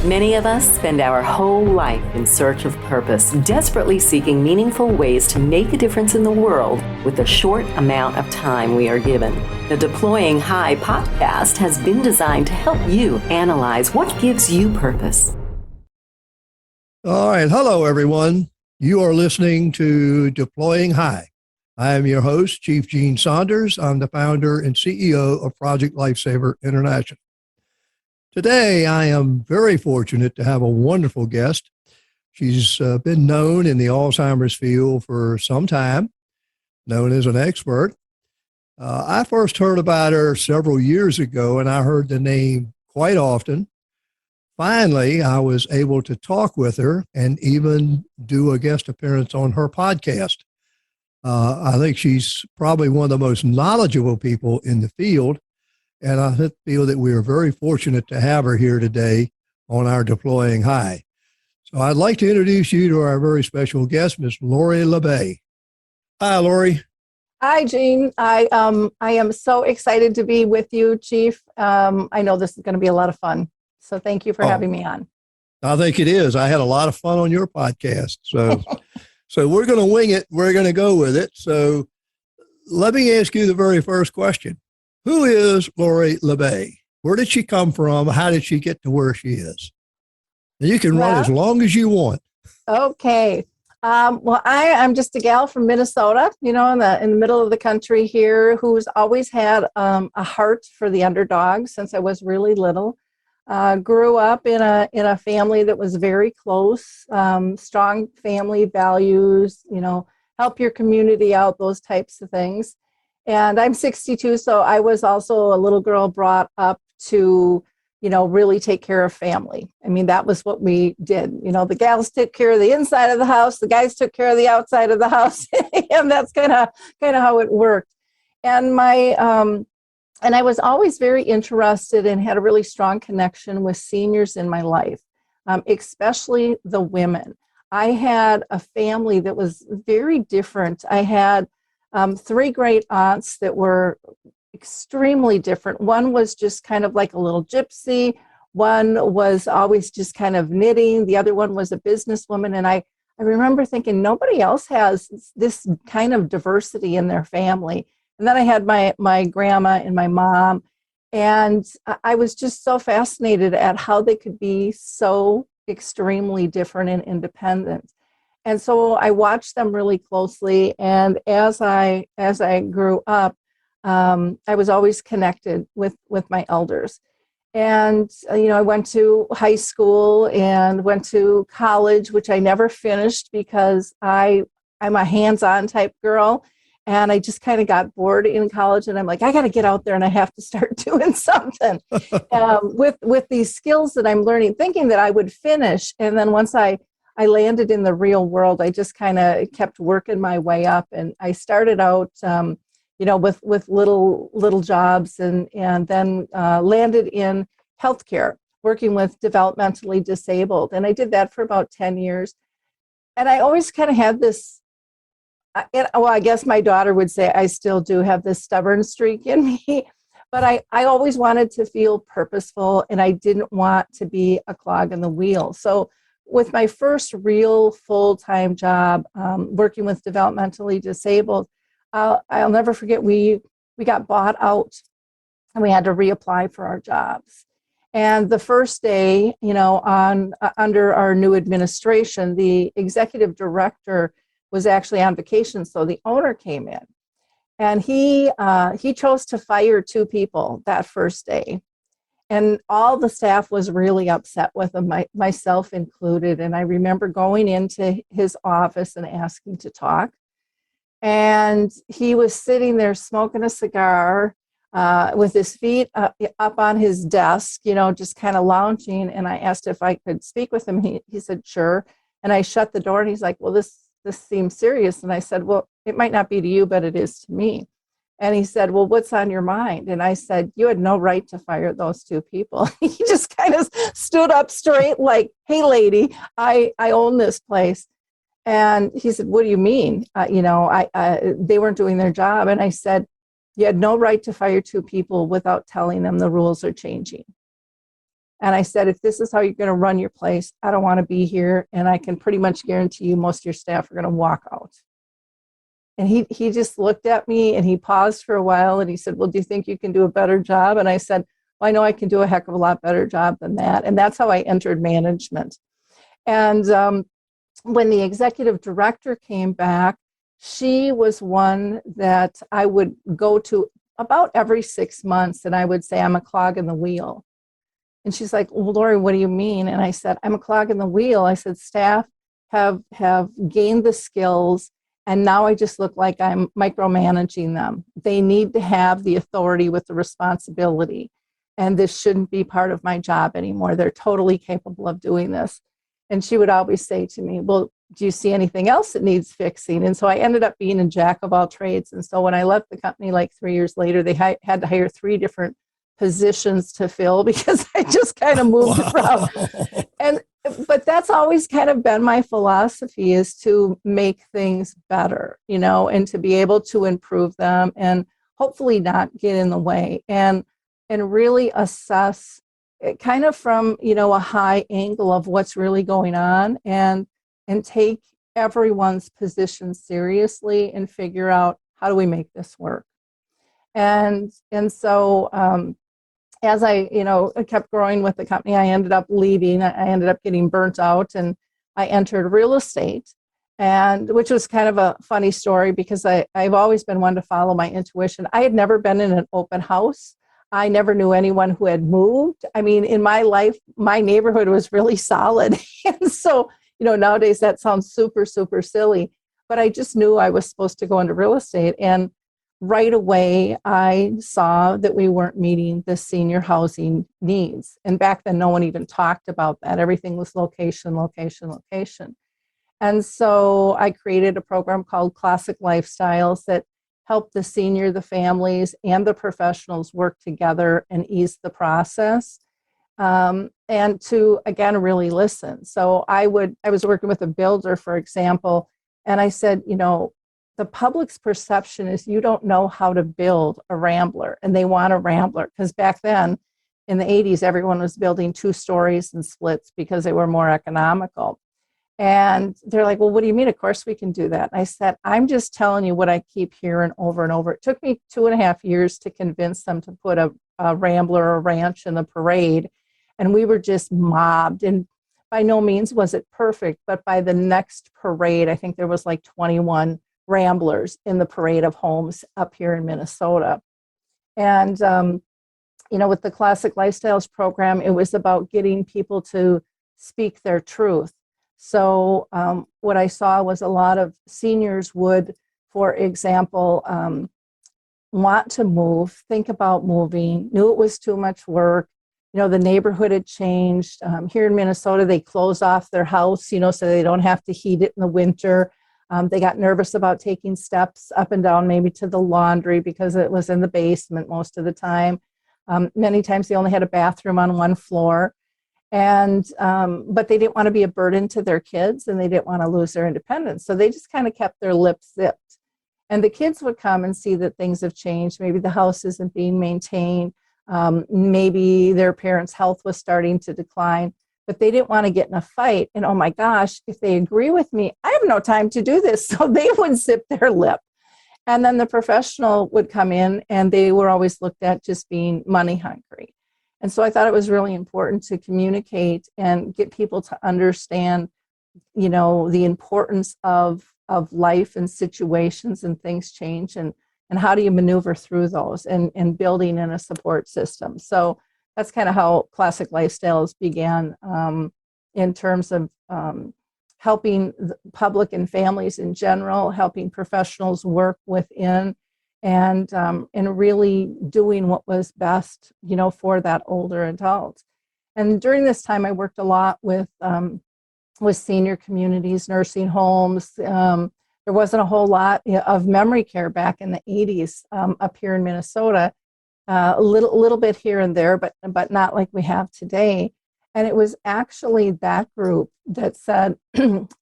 Many of us spend our whole life in search of purpose, desperately seeking meaningful ways to make a difference in the world with the short amount of time we are given. The Deploying High podcast has been designed to help you analyze what gives you purpose. All right. Hello, everyone. You are listening to Deploying High. I am your host, Chief Gene Saunders. I'm the founder and CEO of Project Lifesaver International. Today, I am very fortunate to have a wonderful guest. She's been known in the Alzheimer's field for some time, known as an expert. I first heard about her several years ago, and I heard the name quite often. Finally, I was able to talk with her and even do a guest appearance on her podcast. I think she's probably one of the most knowledgeable people in the field. And I feel that we are very fortunate to have her here today on our Deploying High. So I'd like to introduce you to our very special guest, Miss Lori LeBay. Hi, Lori. Hi, Gene. I am so excited to be with you, Chief. I know this is going to be a lot of fun. So thank you for having me on. I think it is. I had a lot of fun on your podcast. So, so we're going to wing it. We're going to go with it. So let me ask you the very first question. Who is Lori LeBay? Where did she come from? How did she get to where she is? And you can run as long as you want. Okay. Well, I'm just a gal from Minnesota, in the middle of the country here, who's always had a heart for the underdog since I was really little. Grew up in a family that was very close, strong family values, help your community out, those types of things. And I'm 62, so I was also a little girl brought up to, really take care of family. I mean, that was what we did. The gals took care of the inside of the house, the guys took care of the outside of the house, and that's kind of how it worked. And and I was always very interested and had a really strong connection with seniors in my life, especially the women. I had a family that was very different. I had 3 great aunts that were extremely different. One was just kind of like a little gypsy. One was always just kind of knitting. The other one was a businesswoman. And I remember thinking, nobody else has this kind of diversity in their family. And then I had my grandma and my mom. And I was just so fascinated at how they could be so extremely different and independent. And so I watched them really closely. And as I grew up, I was always connected with my elders. And, I went to high school and went to college, which I never finished because I'm a hands-on type girl. And I just kind of got bored in college. And I'm like, I got to get out there and I have to start doing something with these skills that I'm learning, thinking that I would finish. And then once I landed in the real world, I just kind of kept working my way up. And I started out, with little jobs and then landed in healthcare, working with developmentally disabled. And I did that for about 10 years. And I always kind of had this, I guess my daughter would say I still do have this stubborn streak in me, but I always wanted to feel purposeful and I didn't want to be a clog in the wheel. So with my first real full-time job, working with developmentally disabled, I'll never forget, we got bought out and we had to reapply for our jobs. And the first day, under our new administration, the executive director was actually on vacation. So the owner came in and he chose to fire 2 people that first day. And all the staff was really upset with him, myself included. And I remember going into his office and asking to talk. And he was sitting there smoking a cigar with his feet up on his desk, just kind of lounging. And I asked if I could speak with him. He said, sure. And I shut the door and he's like, well, this seems serious. And I said, well, it might not be to you, but it is to me. And he said, well, what's on your mind? And I said, you had no right to fire those 2 people. He just kind of stood up straight like, hey, lady, I own this place. And he said, what do you mean? They weren't doing their job. And I said, you had no right to fire 2 people without telling them the rules are changing. And I said, if this is how you're going to run your place, I don't want to be here. And I can pretty much guarantee you most of your staff are going to walk out. And he just looked at me and he paused for a while and he said, well, do you think you can do a better job? And I said, well, I know I can do a heck of a lot better job than that. And that's how I entered management. And when the executive director came back, she was one that I would go to about every 6 months. And I would say, I'm a clog in the wheel. And she's like, well, Lori, what do you mean? And I said, I'm a clog in the wheel. I said, staff have gained the skills, and now I just look like I'm micromanaging them. They need to have the authority with the responsibility. And this shouldn't be part of my job anymore. They're totally capable of doing this. And she would always say to me, well, do you see anything else that needs fixing? And so I ended up being a jack of all trades. And so when I left the company like 3 years later, they had to hire 3 different positions to fill because I just kind of moved around. But that's always kind of been my philosophy, is to make things better, and to be able to improve them and hopefully not get in the way, and really assess it kind of from, a high angle of what's really going on, and take everyone's position seriously and figure out, how do we make this work? And so as I kept growing with the company, I ended up leaving. I ended up getting burnt out, and I entered real estate, and which was kind of a funny story because I've always been one to follow my intuition. I had never been in an open house. I never knew anyone who had moved. I mean, in my life, my neighborhood was really solid. And so, nowadays that sounds super, super silly, but I just knew I was supposed to go into real estate. And right away, I saw that we weren't meeting the senior housing needs. And back then, no one even talked about that. Everything was location, location, location. And so I created a program called Classic Lifestyles that helped the senior, the families, and the professionals work together and ease the process. And to, again, really listen. So I was working with a builder, for example, and I said, the public's perception is you don't know how to build a rambler, and they want a rambler because back then in the 80s, everyone was building 2 stories and splits because they were more economical. And they're like, well, what do you mean? Of course we can do that. And I said, I'm just telling you what I keep hearing over and over. It took me 2.5 years to convince them to put a rambler or ranch in the parade. And we were just mobbed. And by no means was it perfect, but by the next parade, I think there was like 21 ramblers in the parade of homes up here in Minnesota. And, with the Classic Lifestyles program, it was about getting people to speak their truth. So what I saw was a lot of seniors would, for example, want to move, think about moving, knew it was too much work. The neighborhood had changed. Here in Minnesota, they close off their house, so they don't have to heat it in the winter. They got nervous about taking steps up and down, maybe to the laundry because it was in the basement most of the time. Many times they only had a bathroom on one floor. And but they didn't want to be a burden to their kids, and they didn't want to lose their independence. So they just kind of kept their lips zipped. And the kids would come and see that things have changed. Maybe the house isn't being maintained. Maybe their parents' health was starting to decline, but they didn't want to get in a fight. And oh my gosh, if they agree with me, I have no time to do this. So they would zip their lip. And then the professional would come in, and they were always looked at just being money hungry. And so I thought it was really important to communicate and get people to understand, the importance of life and situations, and things change, and how do you maneuver through those, and building in a support system. So that's kind of how Classic Lifestyles began, in terms of helping the public and families in general, helping professionals work within, and really doing what was best, for that older adult. And during this time, I worked a lot with senior communities, nursing homes. There wasn't a whole lot of memory care back in the 80s up here in Minnesota. A little bit here and there, but not like we have today. And it was actually that group that said,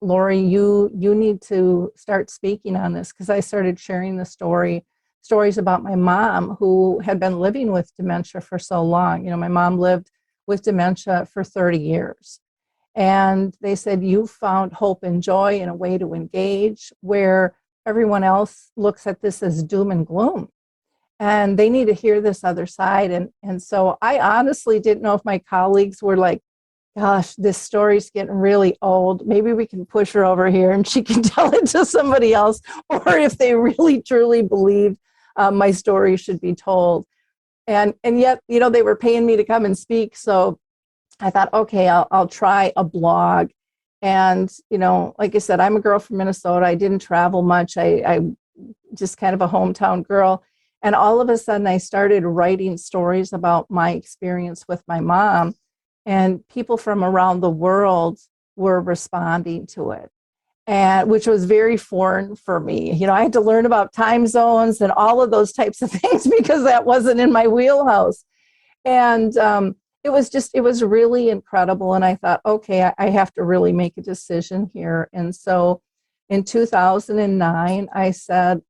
Lori, you need to start speaking on this, because I started sharing the stories about my mom, who had been living with dementia for so long. My mom lived with dementia for 30 years. And they said, you found hope and joy in a way to engage where everyone else looks at this as doom and gloom. And they need to hear this other side. And so I honestly didn't know if my colleagues were like, gosh, this story's getting really old. Maybe we can push her over here and she can tell it to somebody else, or if they really truly believed my story should be told. And yet, they were paying me to come and speak. So I thought, okay, I'll try a blog. And, like I said, I'm a girl from Minnesota. I didn't travel much. I just kind of a hometown girl. And all of a sudden I started writing stories about my experience with my mom, and people from around the world were responding to it, and which was very foreign for me. I had to learn about time zones and all of those types of things because that wasn't in my wheelhouse. And it was really incredible. And I thought, okay, I have to really make a decision here. And so in 2009, I said,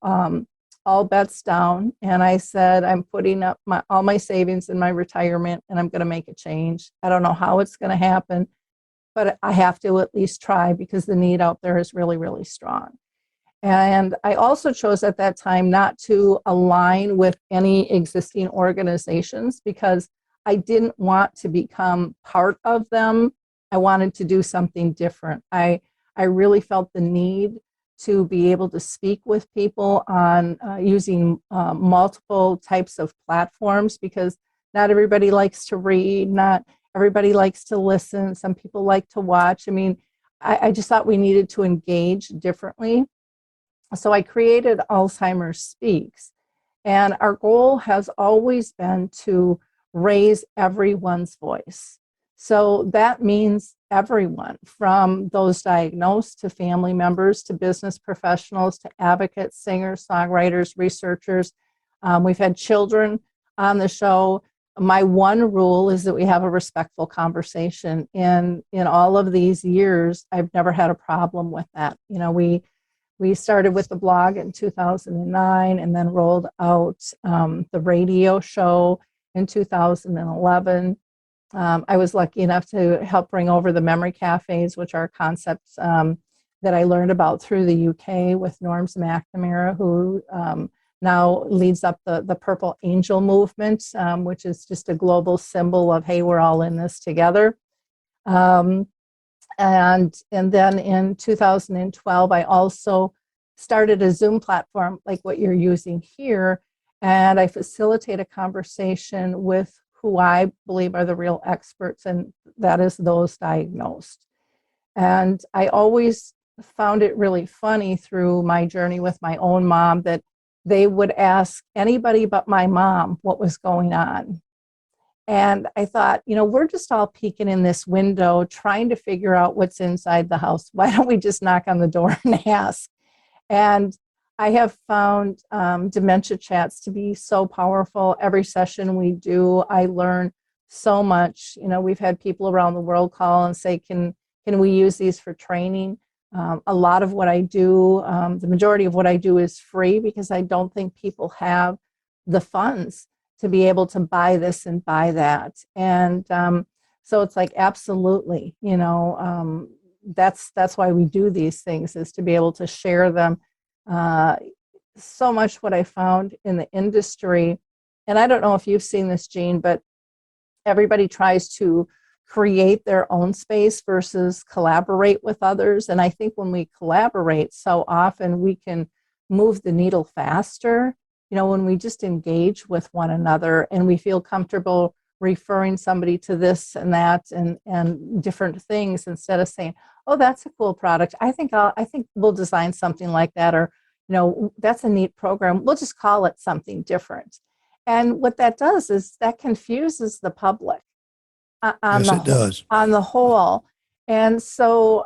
all bets down. And I said, I'm putting up all my savings in my retirement, and I'm going to make a change. I don't know how it's going to happen, but I have to at least try because the need out there is really, really strong. And I also chose at that time not to align with any existing organizations because I didn't want to become part of them. I wanted to do something different. I really felt the need to be able to speak with people on using multiple types of platforms, because not everybody likes to read, not everybody likes to listen, some people like to watch. I mean, I just thought we needed to engage differently. So I created Alzheimer Speaks, and our goal has always been to raise everyone's voice. So that means everyone, from those diagnosed to family members to business professionals to advocates, singers, songwriters, researchers. We've had children on the show. My one rule is that we have a respectful conversation. In all of these years, I've never had a problem with that. We started with the blog in 2009 and then rolled out the radio show in 2011. I was lucky enough to help bring over the memory cafes, which are concepts that I learned about through the UK with Norms McNamara, who now leads up the Purple Angel movement, which is just a global symbol of, hey, we're all in this together. And then in 2012, I also started a Zoom platform like what you're using here, and I facilitate a conversation with who I believe are the real experts, and that is those diagnosed. And I always found it really funny through my journey with my own mom that they would ask anybody but my mom what was going on. And I thought, we're just all peeking in this window trying to figure out what's inside the house. Why don't we just knock on the door and ask? And I have found dementia chats to be so powerful. Every session we do, I learn so much. We've had people around the world call and say, can we use these for training? A lot of what I do, the majority of what I do is free because I don't think people have the funds to be able to buy this and buy that. And so it's like, absolutely, that's why we do these things, is to be able to share them. So much what I found in the industry, and I don't know if you've seen this, Gene, but everybody tries to create their own space versus collaborate with others. And I think when we collaborate, so often we can move the needle faster. When we just engage with one another and we feel comfortable referring somebody to this and that and different things, instead of saying, oh, that's a cool product. I think we'll design something like that, or, that's a neat program. We'll just call it something different. And what that does is that confuses the public on the whole. And so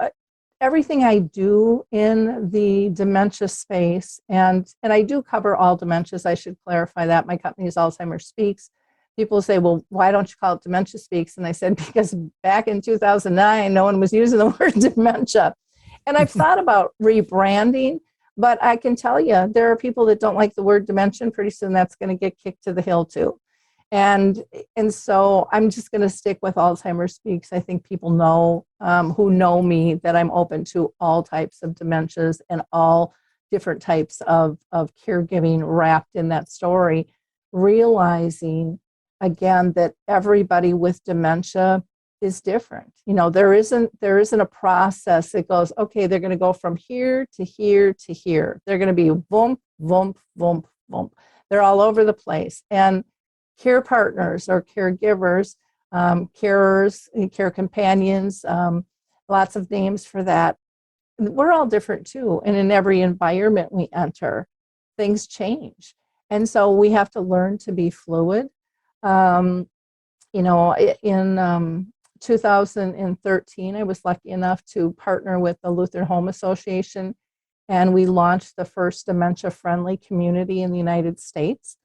everything I do in the dementia space, and I do cover all dementias, I should clarify that. My company is Alzheimer Speaks. People say, well, why don't you call it Dementia Speaks? And I said, because back in 2009, no one was using the word dementia. And I've thought about rebranding, but I can tell you, there are people that don't like the word dementia. Pretty soon that's going to get kicked to the hill too. And so I'm just going to stick with Alzheimer Speaks. I think people know, who know me, that I'm open to all types of dementias and all different types of caregiving wrapped in that story, realizing again that everybody with dementia is different. You know, there isn't a process that goes, okay, they're going to go from here to here to here. They're going to be boom, boom, boom, boom. They're all over the place. And care partners or caregivers, carers, care companions, lots of names for that. We're all different too. And in every environment we enter, things change. And so we have to learn to be fluid. In 2013, I was lucky enough to partner with the Lutheran Home Association, and we launched the first dementia-friendly community in the United States.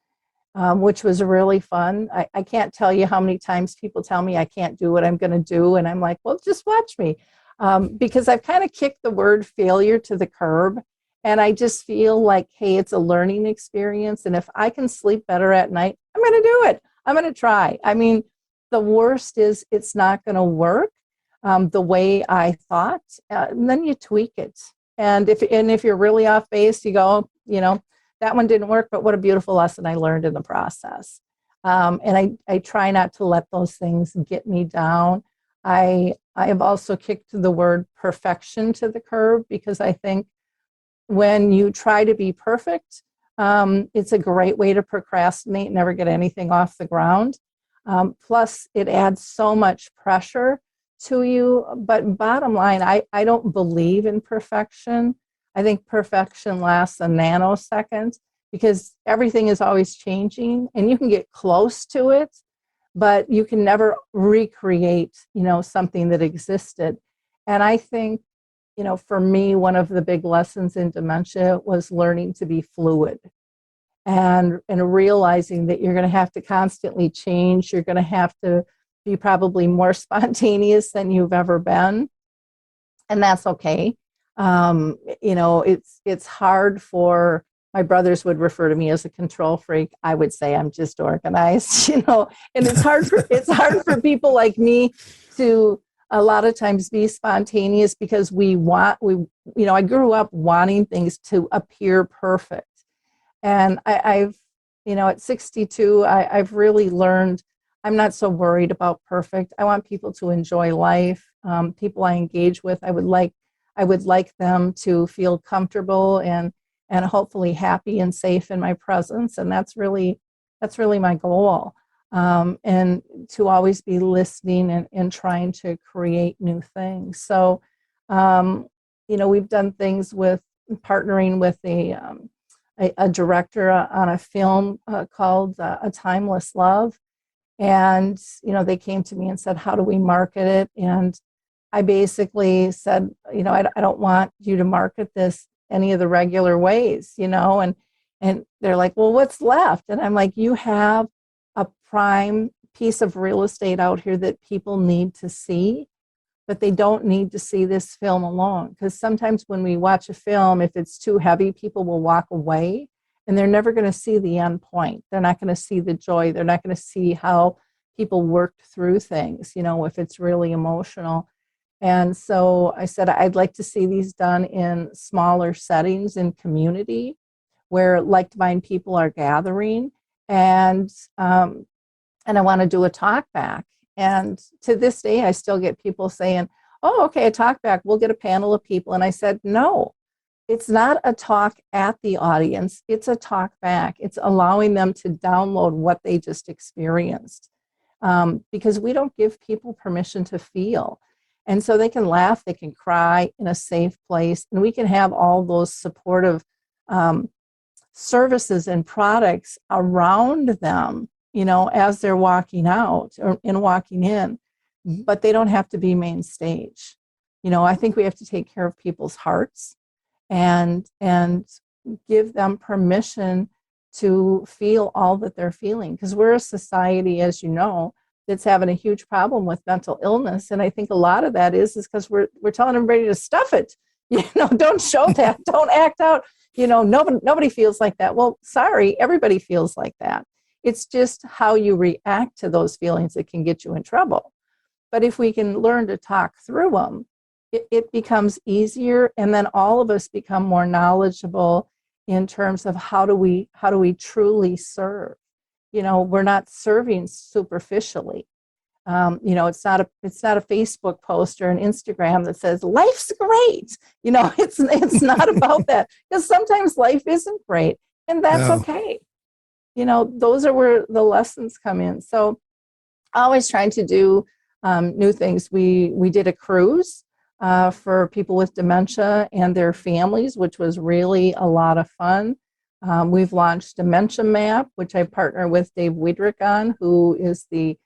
Which was really fun. I can't tell you how many times people tell me I can't do what I'm going to do. And I'm like, well, just watch me. Because I've kind of kicked the word failure to the curb. And I just feel like, hey, it's a learning experience. And if I can sleep better at night, I'm going to do it. I'm going to try. I mean, the worst is it's not going to work the way I thought. And then you tweak it. And if you're really off base, you go, that one didn't work, but what a beautiful lesson I learned in the process. And I try not to let those things get me down. I have also kicked the word perfection to the curb, because I think when you try to be perfect, it's a great way to procrastinate and never get anything off the ground. Plus, it adds so much pressure to you. But bottom line, I don't believe in perfection. I think perfection lasts a nanosecond, because everything is always changing and you can get close to it, but you can never recreate, something that existed. And I think, for me, one of the big lessons in dementia was learning to be fluid and realizing that you're going to have to constantly change. You're going to have to be probably more spontaneous than you've ever been. And that's okay. It's hard for, my brothers would refer to me as a control freak. I would say I'm just organized, and it's hard for people like me to a lot of times be spontaneous, because I grew up wanting things to appear perfect. And I've at 62, I've really learned I'm not so worried about perfect. I want people to enjoy life. People I engage with, I would like them to feel comfortable and hopefully happy and safe in my presence. And that's really my goal. And to always be listening and trying to create new things. So, we've done things with partnering with a director on a film called A Timeless Love. And, they came to me and said, how do we market it? And I basically said, I don't want you to market this any of the regular ways, and they're like, well, what's left? And I'm like, you have a prime piece of real estate out here that people need to see, but they don't need to see this film alone. Because sometimes when we watch a film, if it's too heavy, people will walk away and they're never going to see the end point. They're not going to see the joy. They're not going to see how people worked through things, if it's really emotional. And so I said, I'd like to see these done in smaller settings in community where like-minded people are gathering. And I want to do a talk back. And to this day, I still get people saying, oh, okay, a talk back, we'll get a panel of people. And I said, no, it's not a talk at the audience. It's a talk back. It's allowing them to download what they just experienced. Because we don't give people permission to feel. And so they can laugh, they can cry in a safe place, and we can have all those supportive services and products around them, as they're walking out and walking in, but they don't have to be main stage. I think we have to take care of people's hearts and give them permission to feel all that they're feeling, because we're a society, as you know, that's having a huge problem with mental illness. And I think a lot of that is because we're telling everybody to stuff it. Don't show that, don't act out. Nobody feels like that. Well, sorry, everybody feels like that. It's just how you react to those feelings that can get you in trouble. But if we can learn to talk through them, it becomes easier, and then all of us become more knowledgeable in terms of how do we truly serve. We're not serving superficially. It's not a Facebook post or an Instagram that says life's great. It's not about that, because sometimes life isn't great, and that's okay. Those are where the lessons come in. So always trying to do new things. We did a cruise for people with dementia and their families, which was really a lot of fun. We've launched Dementia Map, which I partner with Dave Wiedrich on, who is the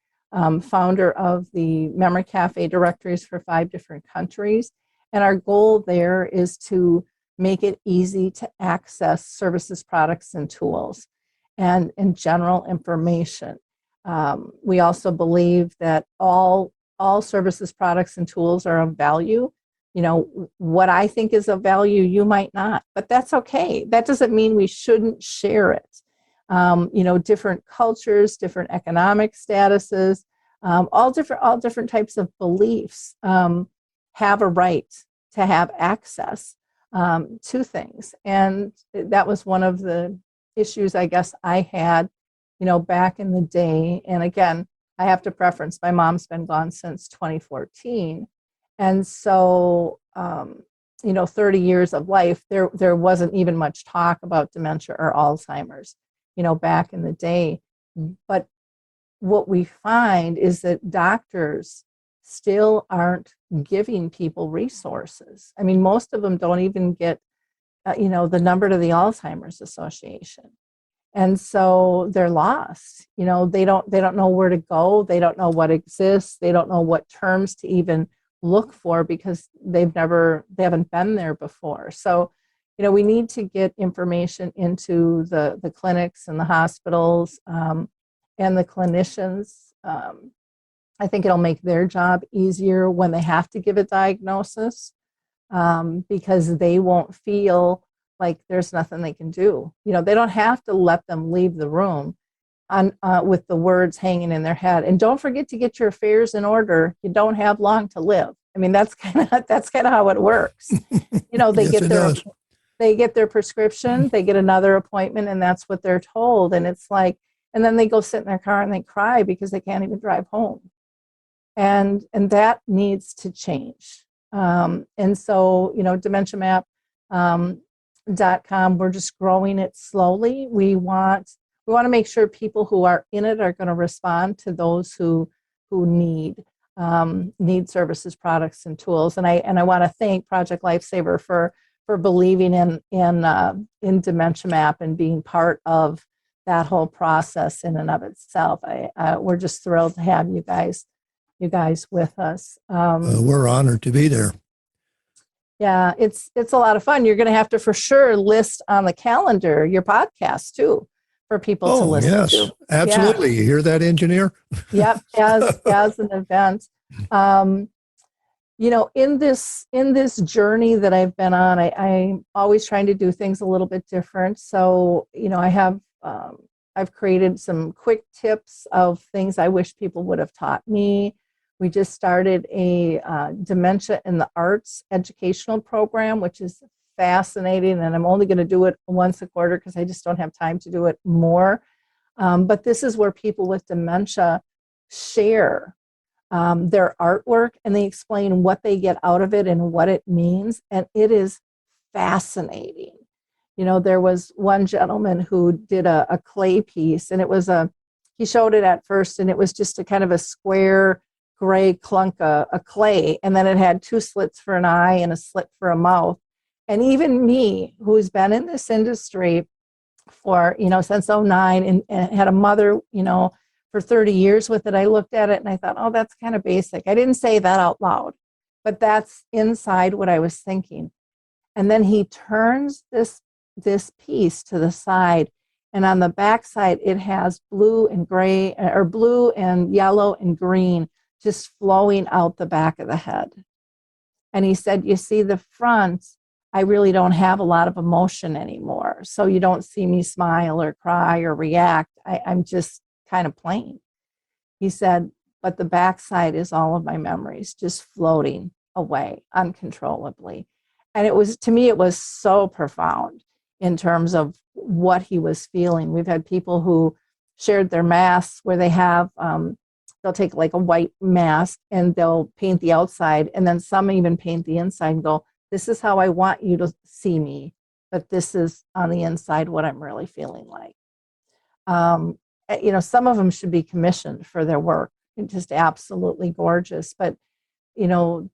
founder of the Memory Cafe directories for 5 different countries. And our goal there is to make it easy to access services, products, and tools, and general information. We also believe that all services, products, and tools are of value. What I think is of value, you might not, but that's okay. That doesn't mean we shouldn't share it. Different cultures, different economic statuses, all different types of beliefs have a right to have access to things. And that was one of the issues I guess I had, back in the day. And again, I have to preference, my mom's been gone since 2014. And so, 30 years of life, there wasn't even much talk about dementia or Alzheimer's, back in the day. But what we find is that doctors still aren't giving people resources. I mean, most of them don't even get, the number to the Alzheimer's Association. And so they're lost. They don't know where to go. They don't know what exists. They don't know what terms to even look for, because they haven't been there before. So, we need to get information into the clinics and the hospitals and the clinicians. I think it'll make their job easier when they have to give a diagnosis, because they won't feel like there's nothing they can do. They don't have to let them leave the room with the words hanging in their head. And don't forget to get your affairs in order. You don't have long to live. I mean, that's kind of how it works. They they get their prescription, they get another appointment, and that's what they're told. And it's like, and then they go sit in their car and they cry because they can't even drive home. And that needs to change. And so, DementiaMap.com, we're just growing it slowly. We want to make sure people who are in it are going to respond to those who need services, products, and tools. And I want to thank Project Lifesaver for believing in Dementia Map and being part of that whole process in and of itself. We're just thrilled to have you guys with us. We're honored to be there. Yeah, it's a lot of fun. You're going to have to for sure list on the calendar your podcast too, for people to listen yes, to. Absolutely. Yeah. You hear that, engineer? Yep, as an event. In this journey that I've been on, I'm always trying to do things a little bit different. So, I've created some quick tips of things I wish people would have taught me. We just started a Dementia in the Arts educational program, which is fascinating. And I'm only going to do it once a quarter because I just don't have time to do it more. But this is where people with dementia share their artwork, and they explain what they get out of it and what it means. And it is fascinating. There was one gentleman who did a clay piece, and he showed it at first, and it was just a kind of a square gray clunk of clay. And then it had 2 slits for an eye and a slit for a mouth. And even me, who's been in this industry for, since 2009 and had a mother, for 30 years with it, I looked at it and I thought, oh, that's kind of basic. I didn't say that out loud, but that's inside what I was thinking. And then he turns this piece to the side, and on the back side, it has blue and gray, or blue and yellow and green just flowing out the back of the head. And he said, you see, the front I really don't have a lot of emotion anymore. So you don't see me smile or cry or react. I'm just kind of plain. He said, but the backside is all of my memories just floating away uncontrollably. And it was, to me, it was so profound in terms of what he was feeling. We've had people who shared their masks where they have, they'll take like a white mask and they'll paint the outside, and then some even paint the inside and go, this is how I want you to see me, but this is on the inside what I'm really feeling like. Some of them should be commissioned for their work. It's just absolutely gorgeous. But,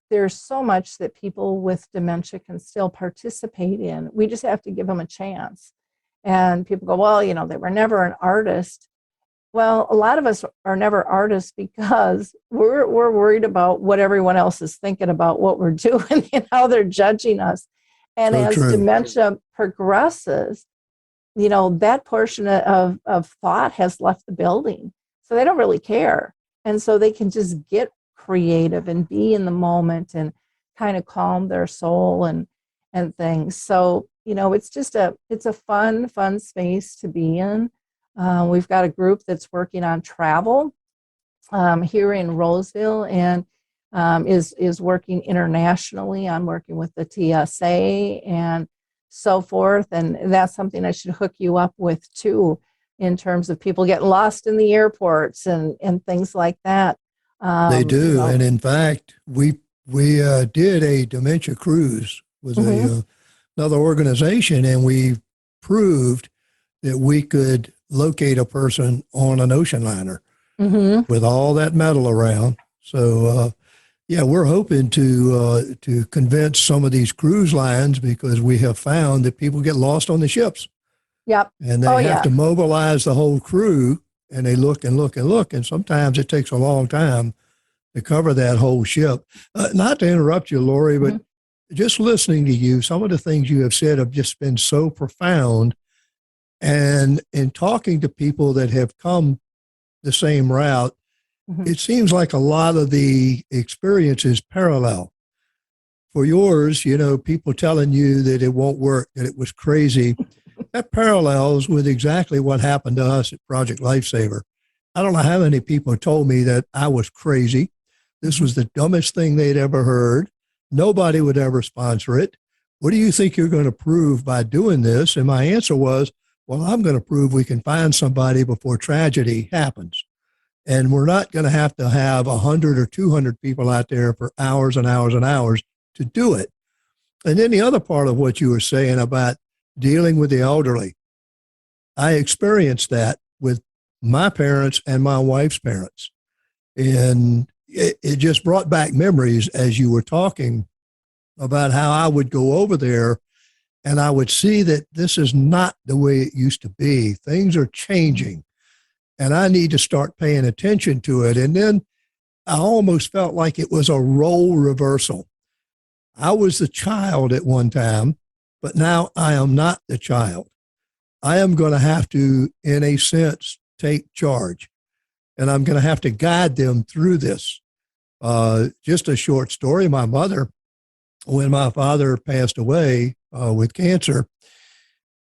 there's so much that people with dementia can still participate in. We just have to give them a chance. And people go, well, they were never an artist. Well, a lot of us are never artists because we're worried about what everyone else is thinking about what we're doing and how they're judging us. And So as true. dementia progresses, that portion of thought has left the building. So they don't really care. And so they can just get creative and be in the moment and kind of calm their soul and things. So, it's a fun space to be in. We've got a group that's working on travel here in Roseville and is working internationally on working with the TSA and so forth. And that's something I should hook you up with too, in terms of people getting lost in the airports and things like that. They do. And in fact, we did a dementia cruise with another organization, and we proved that we could locate a person on an ocean liner with all that metal around. So, we're hoping to convince some of these cruise lines, because we have found that people get lost on the ships. Yep. And they have to mobilize the whole crew, and they look and look and look. And sometimes it takes a long time to cover that whole ship. Not to interrupt you, Lori, but just listening to you, some of the things you have said have just been so profound. And in talking to people that have come the same route, it seems like a lot of the experiences parallel. For yours, people telling you that it won't work, that it was crazy, that parallels with exactly what happened to us at Project Lifesaver. I don't know how many people told me that I was crazy. This was the dumbest thing they'd ever heard. Nobody would ever sponsor it. What do you think you're going to prove by doing this? And my answer was, well, I'm going to prove we can find somebody before tragedy happens. And we're not going to have 100 or 200 people out there for hours and hours and hours to do it. And then the other part of what you were saying about dealing with the elderly, I experienced that with my parents and my wife's parents. And it just brought back memories as you were talking about how I would go over there and I would see that this is not the way it used to be. Things are changing, and I need to start paying attention to it. And then I almost felt like it was a role reversal. I was the child at one time, but now I am not the child. I am going to have to, in a sense, take charge, and I'm going to have to guide them through this. Just a short story. My mother, when my father passed away with cancer,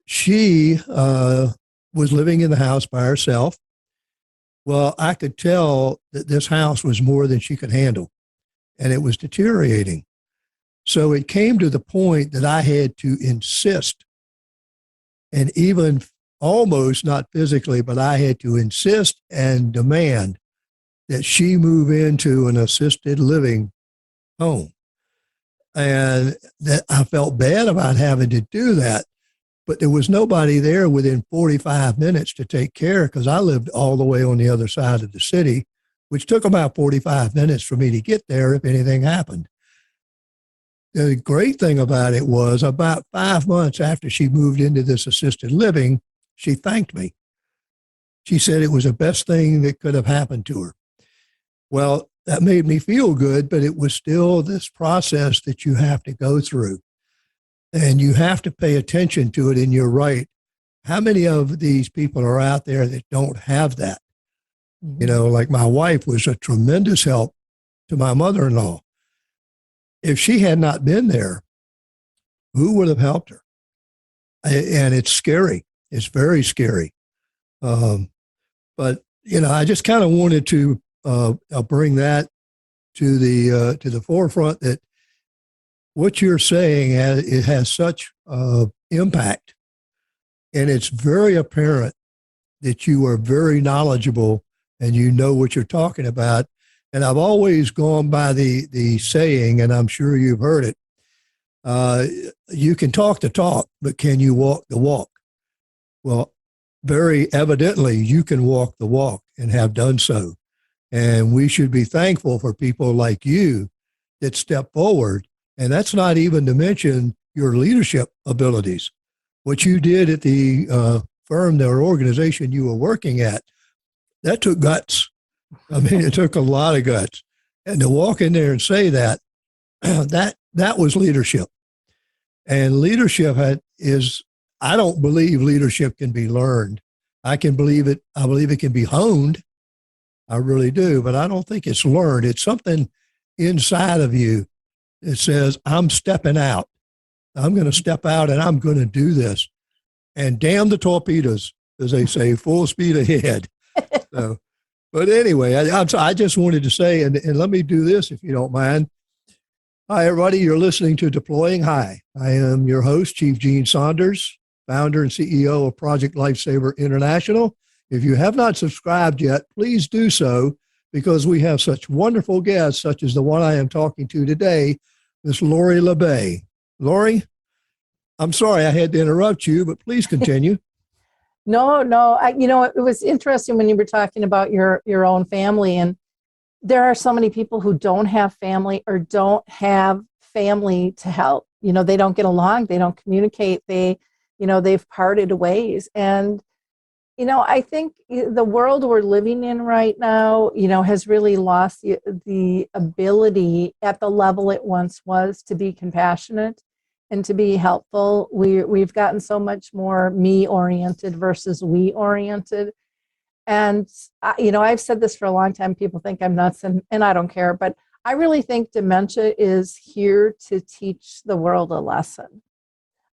she was living in the house by herself. Well, I could tell that this house was more than she could handle, and it was deteriorating. So it came to the point that I had to insist, and even almost not physically, but I had to insist and demand that she move into an assisted living home. And that I felt bad about having to do that, but there was nobody there within 45 minutes to take care, because I lived all the way on the other side of the city, which took about 45 minutes for me to get there if anything happened. The great thing about it was, about 5 months after she moved into this assisted living, she thanked me. She said it was the best thing that could have happened to her. Well, that made me feel good, but it was still this process that you have to go through, and you have to pay attention to it. And you're right. How many of these people are out there that don't have that? Like my wife was a tremendous help to my mother-in-law. If she had not been there, who would have helped her? And it's scary. It's very scary. But I just kind of wanted to bring that to the forefront, that what you're saying it has such impact, and it's very apparent that you are very knowledgeable and you know what you're talking about. And I've always gone by the saying, and I'm sure you've heard it. You can talk the talk, but can you walk the walk? Well, very evidently, you can walk the walk and have done so. And we should be thankful for people like you that step forward. And that's not even to mention your leadership abilities. What you did at the firm or organization you were working at, that took guts. I mean, it took a lot of guts. And to walk in there and say that, that was leadership. And leadership I don't believe leadership can be learned. I believe it can be honed. I really do, but I don't think it's learned. It's something inside of you that says, I'm stepping out. I'm going to step out and I'm going to do this. And damn the torpedoes, as they say, full speed ahead. So, but anyway, I just wanted to say, and let me do this if you don't mind. Hi, everybody. You're listening to Deploying High. I am your host, Chief Gene Saunders, founder and CEO of Project Lifesaver International. If you have not subscribed yet, please do so, because we have such wonderful guests, such as the one I am talking to today, Miss Lori LeBay. Lori, I'm sorry I had to interrupt you, but please continue. No. It was interesting when you were talking about your own family, and there are so many people who don't have family or don't have family to help. They don't get along, they don't communicate, they've parted ways. And I think the world we're living in right now, has really lost the ability at the level it once was to be compassionate and to be helpful. We've gotten so much more me-oriented versus we-oriented. And, I've said this for a long time. People think I'm nuts, and I don't care. But I really think dementia is here to teach the world a lesson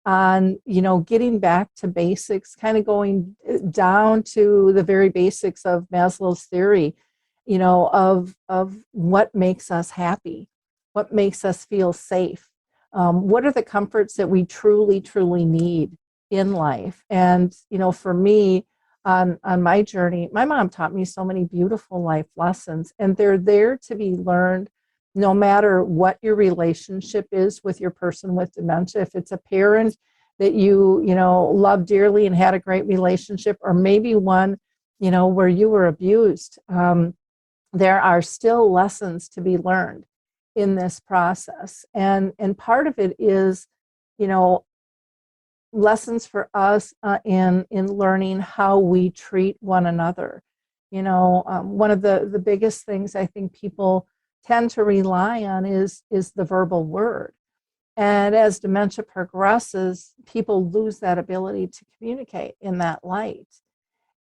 on, getting back to basics, kind of going down to the very basics of Maslow's theory, of what makes us happy, what makes us feel safe, what are the comforts that we truly, truly need in life. And, for me, on my journey, my mom taught me so many beautiful life lessons, and they're there to be learned no matter what your relationship is with your person with dementia. If it's a parent that you love dearly and had a great relationship, or maybe one, where you were abused, there are still lessons to be learned in this process. And part of it is, lessons for us in learning how we treat one another. One of the biggest things I think people tend to rely on is the verbal word. And as dementia progresses, people lose that ability to communicate in that light.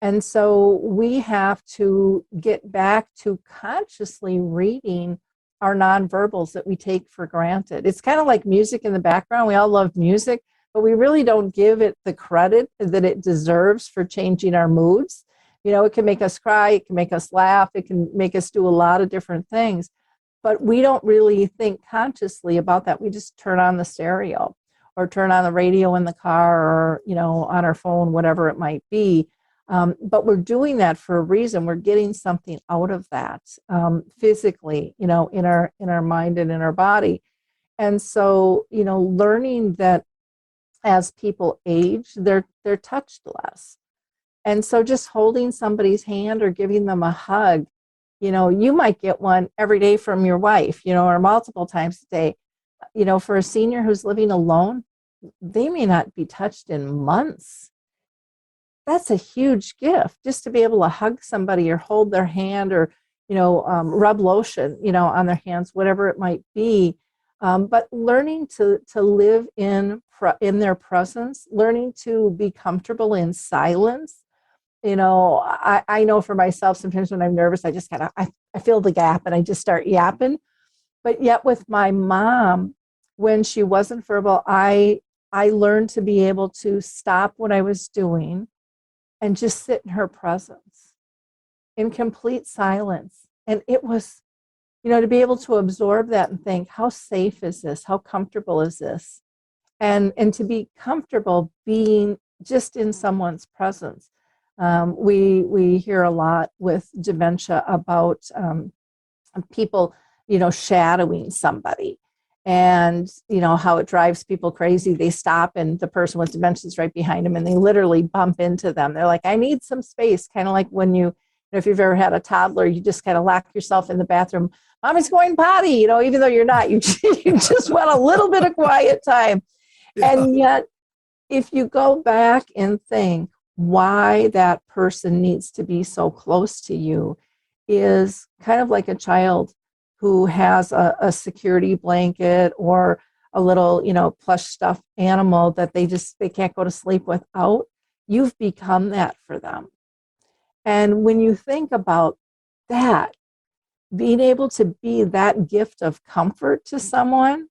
And so we have to get back to consciously reading our nonverbals that we take for granted. It's kind of like music in the background. We all love music, but we really don't give it the credit that it deserves for changing our moods. It can make us cry, it can make us laugh, it can make us do a lot of different things. But we don't really think consciously about that. We just turn on the stereo or turn on the radio in the car, or, on our phone, whatever it might be. But we're doing that for a reason. We're getting something out of that physically, in our mind and in our body. And so, learning that as people age, they're touched less. And so just holding somebody's hand or giving them a hug, you might get one every day from your wife, or multiple times a day. For a senior who's living alone, they may not be touched in months. That's a huge gift, just to be able to hug somebody or hold their hand, or, rub lotion, on their hands, whatever it might be. But learning to live in their presence, learning to be comfortable in silence. I know for myself, sometimes when I'm nervous, I just I feel the gap and I just start yapping. But yet with my mom, when she wasn't verbal, I I learned to be able to stop what I was doing and just sit in her presence in complete silence. And it was, to be able to absorb that and think, how safe is this? How comfortable is this? And to be comfortable being just in someone's presence. We hear a lot with dementia about people, shadowing somebody, and how it drives people crazy. They stop and the person with dementia is right behind them, and they literally bump into them. They're like, I need some space. Kind of like when if you've ever had a toddler, you just kind of lock yourself in the bathroom. Mommy's going potty, even though you're not, you just want a little bit of quiet time. Yeah. And yet, if you go back and think why that person needs to be so close to you, is kind of like a child who has a security blanket or a little, plush stuffed animal that they can't go to sleep without. You've become that for them. And when you think about that, being able to be that gift of comfort to someone,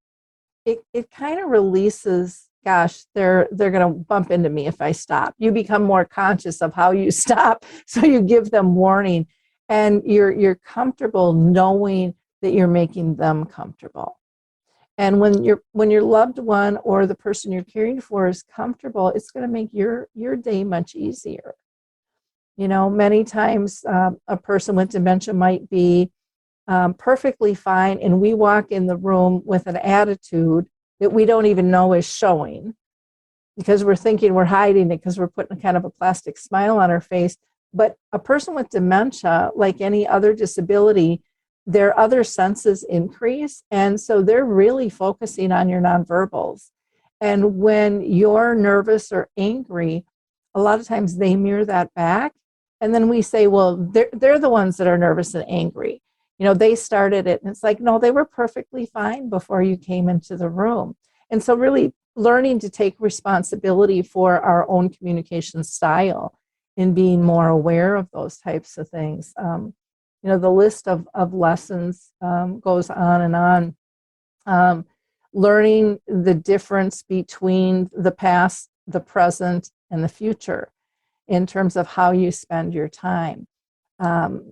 it kind of releases, gosh, they're going to bump into me if I stop. You become more conscious of how you stop, so you give them warning, and you're comfortable knowing that you're making them comfortable. And when your loved one or the person you're caring for is comfortable, it's going to make your day much easier. Many times a person with dementia might be perfectly fine, and we walk in the room with an attitude that we don't even know is showing, because we're thinking we're hiding it because we're putting kind of a plastic smile on our face. But a person with dementia, like any other disability, their other senses increase, and so they're really focusing on your nonverbals. And when you're nervous or angry, a lot of times they mirror that back, and then we say, well, they're the ones that are nervous and angry. They started it. And it's like, no, they were perfectly fine before you came into the room. And so really learning to take responsibility for our own communication style and being more aware of those types of things. The list of lessons goes on and on. Learning the difference between the past, the present, and the future in terms of how you spend your time.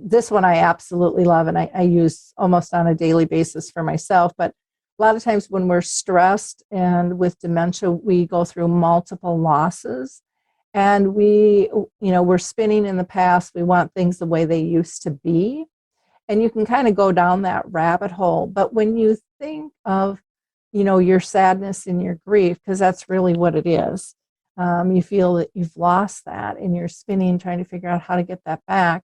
This one I absolutely love, and I use almost on a daily basis for myself. But a lot of times when we're stressed and with dementia, we go through multiple losses, and we're spinning in the past. We want things the way they used to be, and you can kind of go down that rabbit hole. But when you think of, your sadness and your grief, because that's really what it is, you feel that you've lost that, and you're spinning, trying to figure out how to get that back.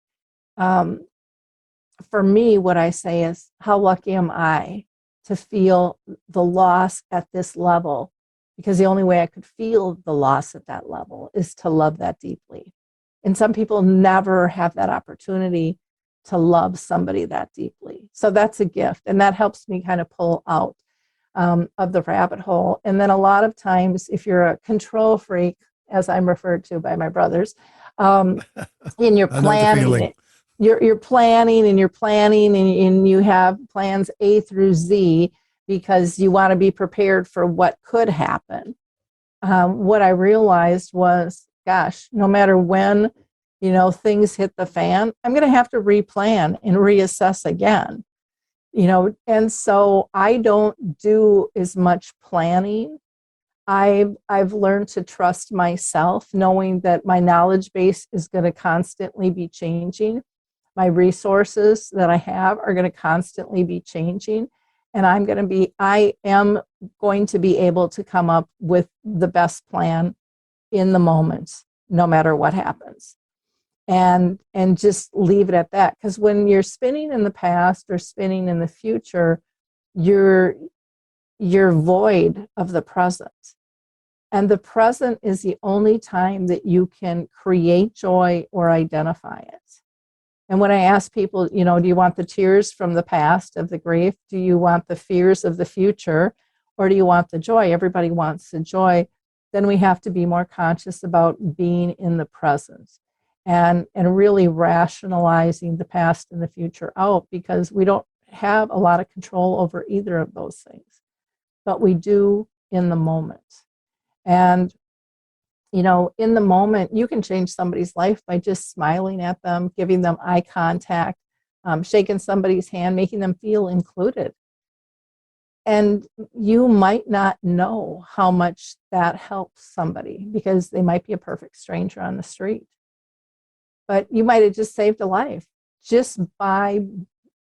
For me, what I say is, how lucky am I to feel the loss at this level? Because the only way I could feel the loss at that level is to love that deeply. And some people never have that opportunity to love somebody that deeply. So that's a gift. And that helps me kind of pull out of the rabbit hole. And then a lot of times, if you're a control freak, as I'm referred to by my brothers, in your planning, you're planning and you're planning, and you have plans A through Z because you want to be prepared for what could happen. What I realized was, gosh, no matter when, things hit the fan, I'm going to have to replan and reassess again. And so I don't do as much planning. I've learned to trust myself, knowing that my knowledge base is going to constantly be changing. My resources that I have are going to constantly be changing. And I am going to be able to come up with the best plan in the moment, no matter what happens. And just leave it at that. Because when you're spinning in the past or spinning in the future, you're void of the present. And the present is the only time that you can create joy or identify it. And when I ask people, do you want the tears from the past of the grief? Do you want the fears of the future? Or do you want the joy? Everybody wants the joy. Then we have to be more conscious about being in the present and really rationalizing the past and the future out, because we don't have a lot of control over either of those things, but we do in the moment. And, in the moment, you can change somebody's life by just smiling at them, giving them eye contact, shaking somebody's hand, making them feel included. And you might not know how much that helps somebody because they might be a perfect stranger on the street. But you might have just saved a life just by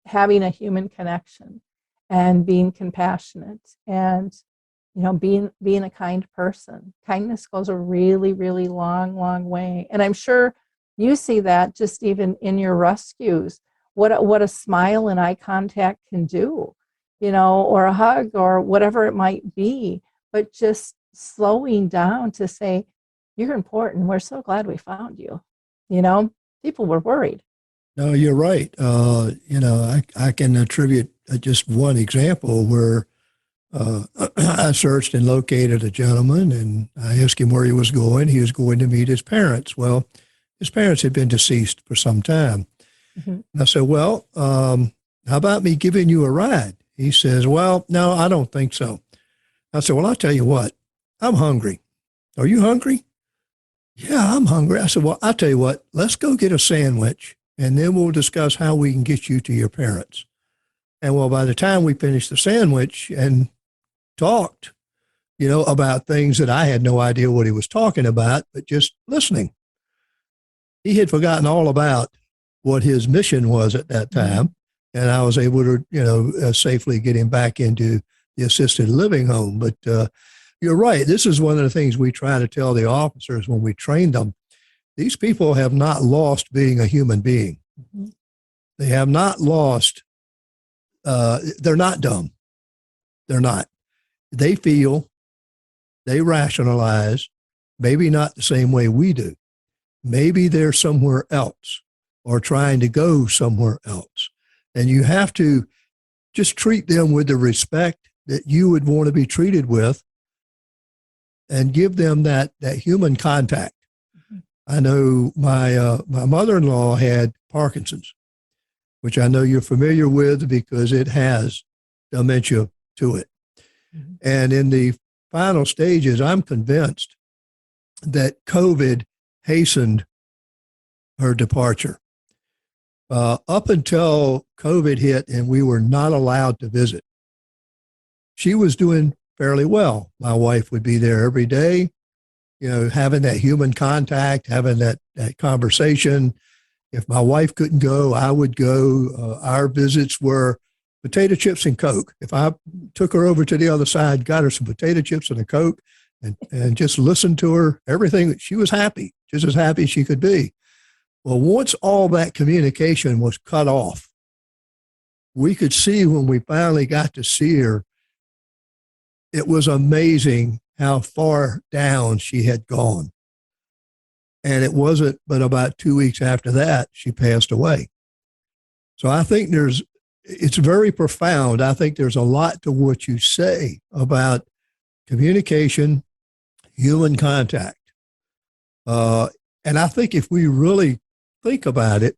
having a human connection and being compassionate and being a kind person. Kindness goes a really, really long way. And I'm sure you see that just even in your rescues, what a smile and eye contact can do, or a hug or whatever it might be, but just slowing down to say, you're important. We're so glad we found you. People were worried. No, you're right. I can attribute just one example where I searched and located a gentleman, and I asked him where he was going. He was going to meet his parents. Well, his parents had been deceased for some time. Mm-hmm. And I said, well, how about me giving you a ride? He says, well, no, I don't think so. I said, well, I'll tell you what, I'm hungry. Are you hungry? Yeah, I'm hungry. I said, well, I'll tell you what, let's go get a sandwich, and then we'll discuss how we can get you to your parents. And well, by the time we finished the sandwich and talked, about things that I had no idea what he was talking about, but just listening, he had forgotten all about what his mission was at that time. And I was able to, safely get him back into the assisted living home. But you're right. This is one of the things we try to tell the officers when we train them. These people have not lost being a human being. Mm-hmm. They have not lost. They're not dumb. They're not. They feel, they rationalize, maybe not the same way we do. Maybe they're somewhere else or trying to go somewhere else. And you have to just treat them with the respect that you would want to be treated with and give them that human contact. Mm-hmm. I know my mother-in-law had Parkinson's, which I know you're familiar with because it has dementia to it. Mm-hmm. And in the final stages, I'm convinced that COVID hastened her departure. Up until COVID hit and we were not allowed to visit, she was doing fairly well. My wife would be there every day, having that human contact, having that conversation. If my wife couldn't go, I would go. Our visits were potato chips and Coke. If I took her over to the other side, got her some potato chips and a Coke, and just listened to her, everything, she was happy, just as happy as she could be. Well, once all that communication was cut off, we could see when we finally got to see her, it was amazing how far down she had gone. And it wasn't but about 2 weeks after that, she passed away. So I think it's very profound. I think there's a lot to what you say about communication, human contact. And I think if we really think about it,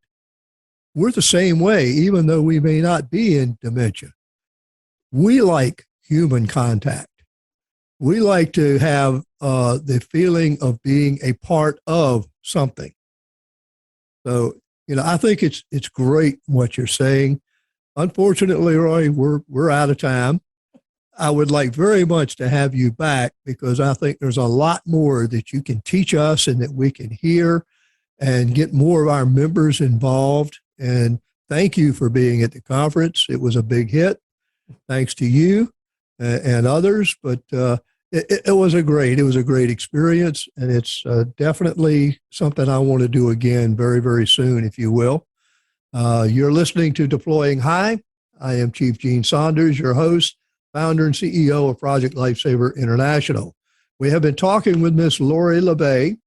we're the same way, even though we may not be in dementia. We like human contact. We like to have the feeling of being a part of something. So, I think it's great what you're saying. Unfortunately, Roy, we're out of time. I would like very much to have you back because I think there's a lot more that you can teach us and that we can hear and get more of our members involved. And thank you for being at the conference. It was a big hit. Thanks to you and others. But it was a great experience. And it's definitely something I want to do again very, very soon, if you will. You're listening to Deploying High. I am Chief Gene Saunders, your host, founder and CEO of Project Lifesaver International. We have been talking with Miss Lori LeBay,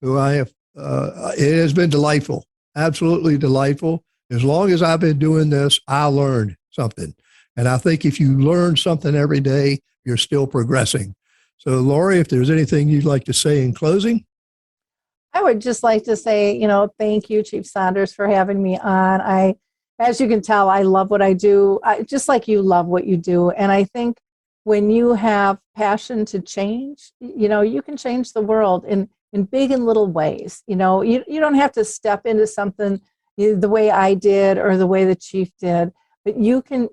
who it has been delightful, absolutely delightful. As long as I've been doing this, I learned something. And I think if you learn something every day, you're still progressing. So, Lori, if there's anything you'd like to say in closing. I would just like to say, thank you, Chief Saunders, for having me on. As you can tell, I love what I do, just like you love what you do. And I think when you have passion to change, you can change the world in big and little ways. You don't have to step into something the way I did or the way the chief did, but you can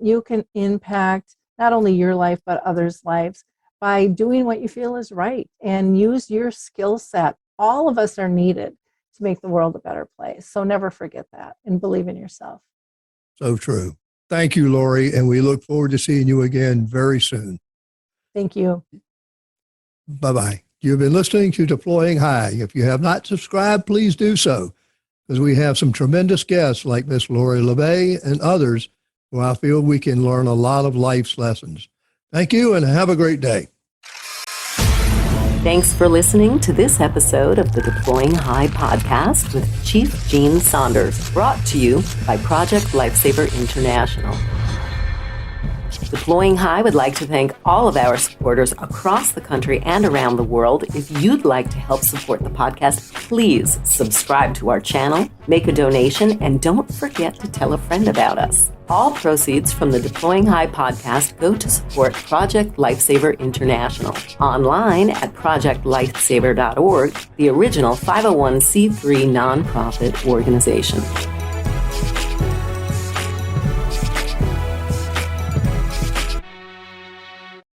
impact not only your life, but others' lives by doing what you feel is right and use your skill set. All of us are needed to make the world a better place. So never forget that and believe in yourself. So true. Thank you, Lori, and we look forward to seeing you again very soon. Thank you. Bye-bye. You've been listening to Deploying High. If you have not subscribed, please do so, because we have some tremendous guests like Miss Lori LeVay and others who I feel we can learn a lot of life's lessons. Thank you and have a great day. Thanks for listening to this episode of the Deploying High podcast with Chief Gene Saunders, brought to you by Project Lifesaver International. Deploying High would like to thank all of our supporters across the country and around the world. If you'd like to help support the podcast, please subscribe to our channel, make a donation, and don't forget to tell a friend about us. All proceeds from the Deploying High podcast go to support Project Lifesaver International, online at projectlifesaver.org, the original 501c3 nonprofit organization.